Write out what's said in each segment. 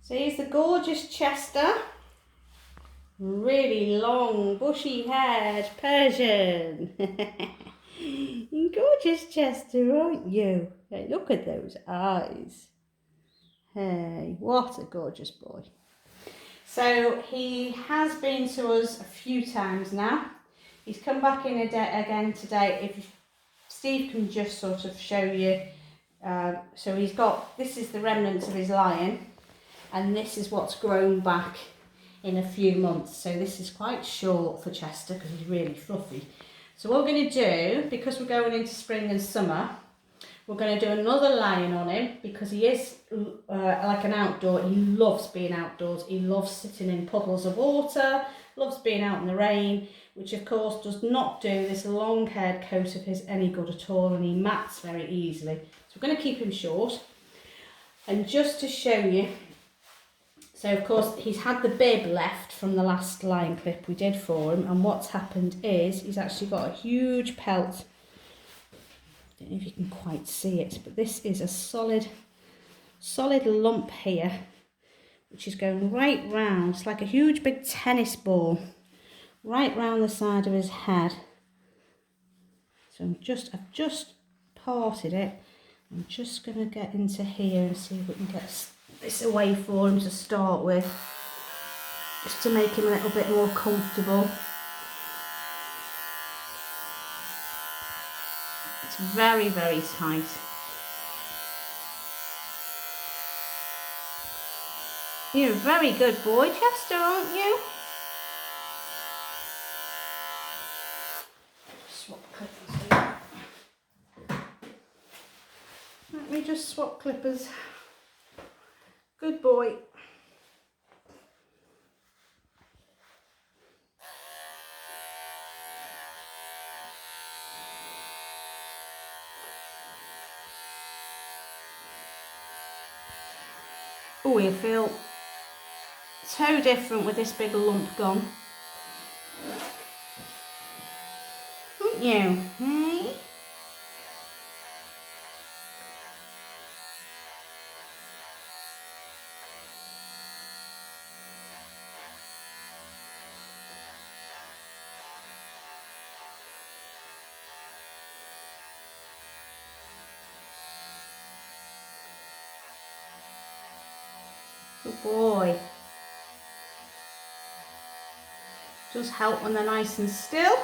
So here's the gorgeous Chester. Really long, bushy-haired Persian. Gorgeous Chester, aren't you? Hey, look at those eyes. Hey, what a gorgeous boy. So he has been to us a few times now. He's come back in again today. If Steve can just sort of show you. So he's got, this is the remnants of his lion, and this is what's grown back in a few months. So this is quite short for Chester because he's really fluffy. So what we're going to do, because we're going into spring and summer, we're going to do another lion on him because he is like an outdoor. He loves being outdoors. He loves sitting in puddles of water, loves being out in the rain, which of course does not do this long-haired coat of his any good at all, and he mats very easily. So we're going to keep him short. And just to show you, so of course he's had the bib left from the last lion clip we did for him, and what's happened is he's actually got a huge pelt. I don't know if you can quite see it, but this is a solid lump here, which is going right round. It's like a huge big tennis ball, right round the side of his head. So I've just parted it. I'm just going to get into here and see if we can get this away for him to start with, just to make him a little bit more comfortable. It's very, very tight. You're a very good boy, Chester, aren't you? Swap clippers here. Let me just swap clippers. Good boy. Oh, you feel so different with this big lump gone, don't you? Hey? Good boy. Does help when they're nice and still.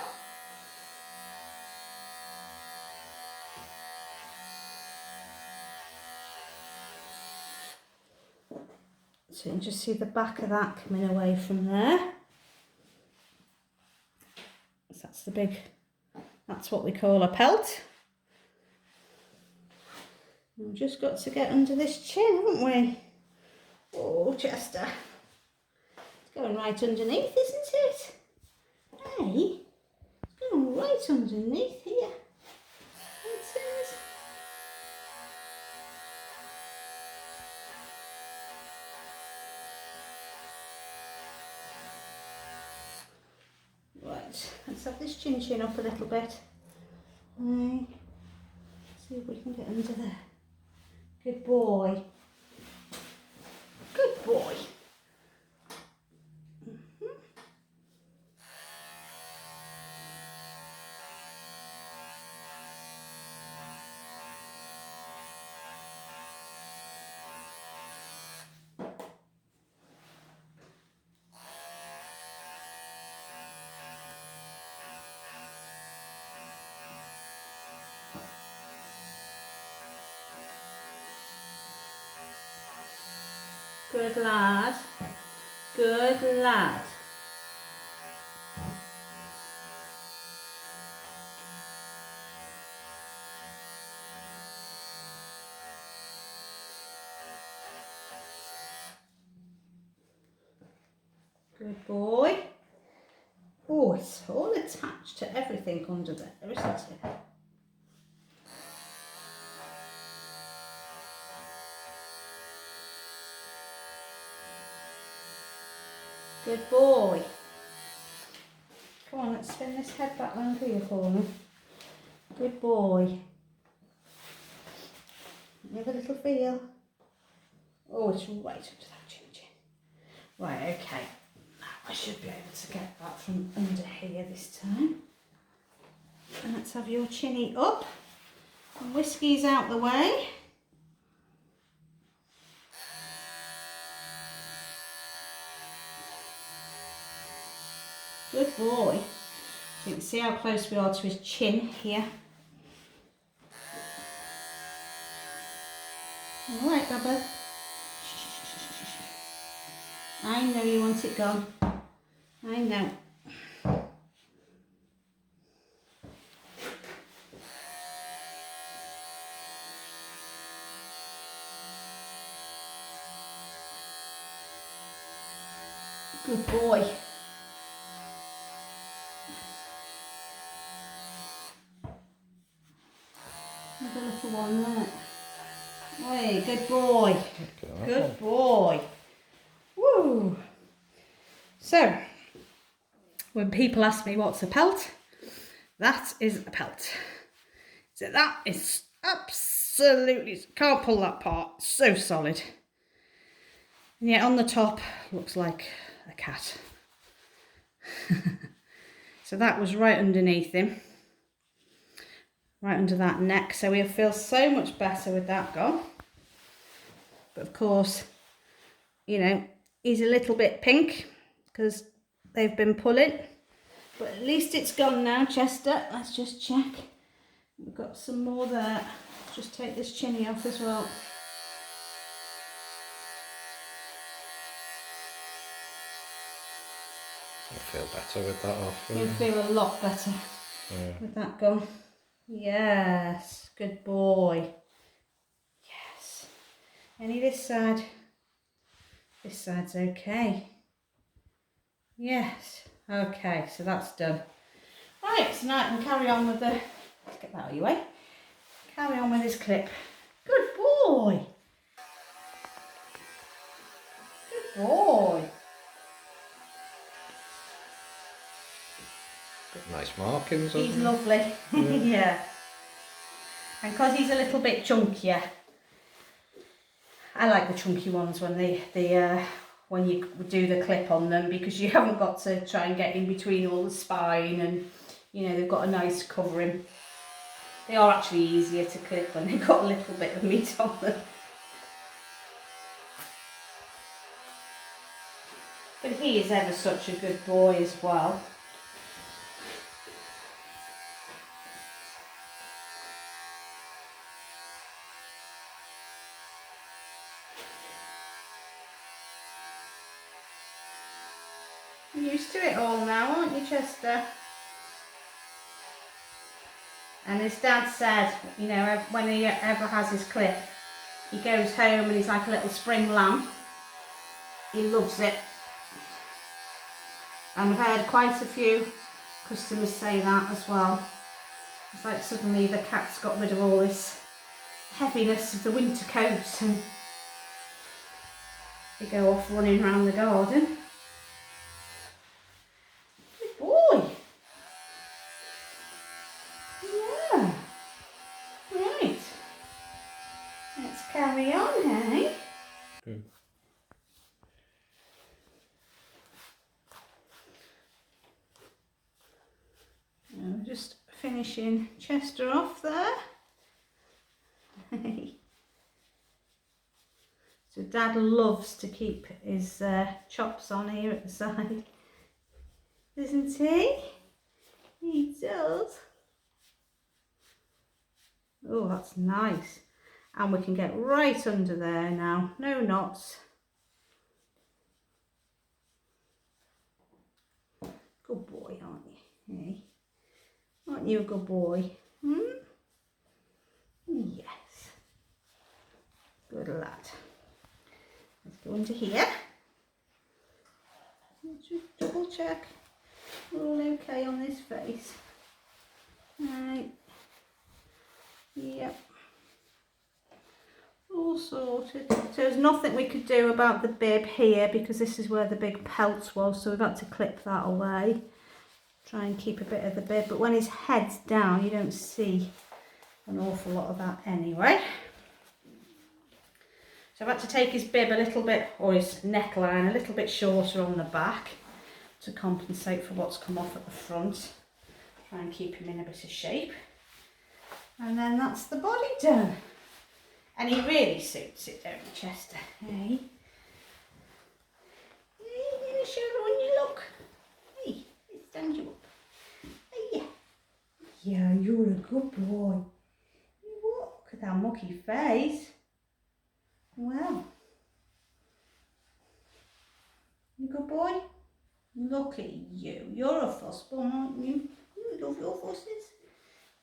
So you can just see the back of that coming away from there. So that's what we call a pelt. We've just got to get under this chin, haven't we? Oh, Chester. It's going right underneath, isn't it? Hey, it's going right underneath here. It is. Right, let's have this chin up a little bit. Right. See if we can get under there. Good boy. Good boy. Good lad. Good lad. Good boy. Oh, it's all attached to everything under there, isn't it? Good boy. Come on, let's spin this head back round here for me. Good boy. Have a little feel. Oh, it's right under that chin. Right, okay. Now I should be able to get that from under here this time. And let's have your chinny up. And whiskey's out the way. Good boy. So you can see how close we are to his chin here. All right, Bubba. I know you want it gone. I know. Good boy. There's a little one there. Hey, good boy. Good boy. Woo. So, when people ask me what's a pelt, that is a pelt. So that is absolutely, can't pull that apart, so solid. And yet on the top, looks like a cat. So that was right underneath him. Right under that neck, so we'll feel so much better with that gone. But of course, you know, he's a little bit pink because they've been pulling. But at least it's gone now, Chester. Let's just check. We've got some more there. Let's just take this chinny off as well. I feel better with that off. You'll feel a lot better with that gone. Yes, good boy. Yes. Any this side? This side's okay. Yes. Okay, so that's done. Right, so now I can carry on with the... Let's get that out of your way. Carry on with this clip. Good boy. Good boy. Nice markings. He's lovely. Yeah. And because he's a little bit chunkier, I like the chunky ones when when you do the clip on them, because you haven't got to try and get in between all the spine, and you know they've got a nice covering. They are actually easier to clip when they've got a little bit of meat on them. But he is ever such a good boy as well. You're used to it all now, aren't you, Chester? And his dad said, you know, when he ever has his clip, he goes home and he's like a little spring lamb. He loves it. And I've heard quite a few customers say that as well. It's like suddenly the cat's got rid of all this heaviness of the winter coat and they go off running around the garden. Good boy. Yeah. Right. Let's carry on, hey? Good. Just finishing Chester off there. So Dad loves to keep his chops on here at the side, doesn't he? He does. Oh, that's nice. And we can get right under there now. No knots. Good boy, aren't you? Hey? Aren't you a good boy? Hmm? Yes. Good lad. Let's go into here. Let's just double check we're all okay on this face. Right. Yep. All sorted. So there's nothing we could do about the bib here because this is where the big pelt was, so we've had to clip that away. Try and keep a bit of the bib, but when his head's down you don't see an awful lot of that anyway. So I've had to take his bib a little bit, or his neckline a little bit shorter on the back to compensate for what's come off at the front. Try and keep him in a bit of shape. And then that's the body done. And he really suits it, don't you, Chester? Hey? Hey, gonna show her when you look. Hey, let's stand you up. Hey, yeah. Yeah, you're a good boy. Look at that mucky face. Well. You good boy? Look at you. You're a fussball, aren't you? You love your fusses.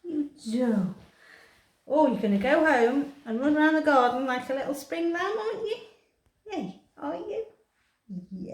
You do. Oh, you're going to go home and run around the garden like a little spring lamb, aren't you? Hey, are you? Yeah.